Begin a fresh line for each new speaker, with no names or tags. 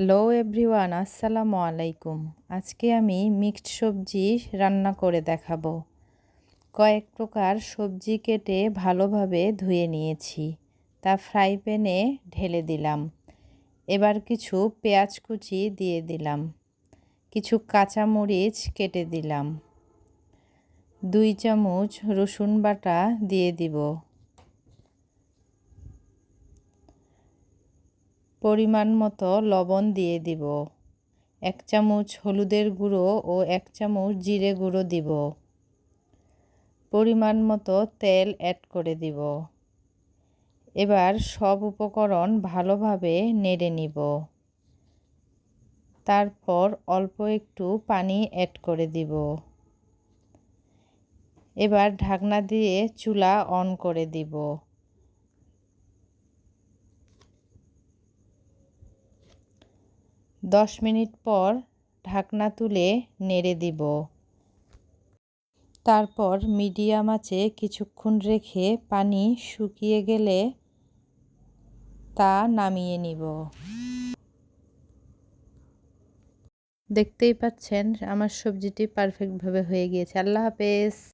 Hello everyone, আসসালামু আলাইকুম। আজকে আমি মিক্সড সবজি রান্না করে দেখাবো। কয়েক প্রকার সবজি কেটে ভালোভাবে ধুয়ে নিয়েছি, তা ফ্রাই প্যানে ঢেলে দিলাম। এবার কিছু পেঁয়াজ কুচি দিয়ে দিলাম, কিছু কাঁচামরিচ কেটে দিলাম, 2 চামচ রসুন বাটা দিয়ে দিব, পরিমাণ মতো লবণ দিয়ে দিব, 1 চামচ হলুদের গুঁড়ো ও 1 চামচ জিরে গুঁড়ো দিব, পরিমাণ মতো তেল অ্যাড করে দিব। এবার সব উপকরণ ভালোভাবে নেড়ে নিব। তারপর অল্প একটু পানি অ্যাড করে দিব। এবার ঢাকনা দিয়ে চুলা অন করে দিব। দশ মিনিট পর ঢাকনা তুলে নেড়ে দিব। তারপর মিডিয়াম আঁচে কিছুক্ষণ রেখে পানি শুকিয়ে গেলে তা নামিয়ে নিব। দেখতেই পাচ্ছেন আমার সবজিটি পারফেক্টভাবে হয়ে গিয়েছে। আল্লাহ হাফেজ।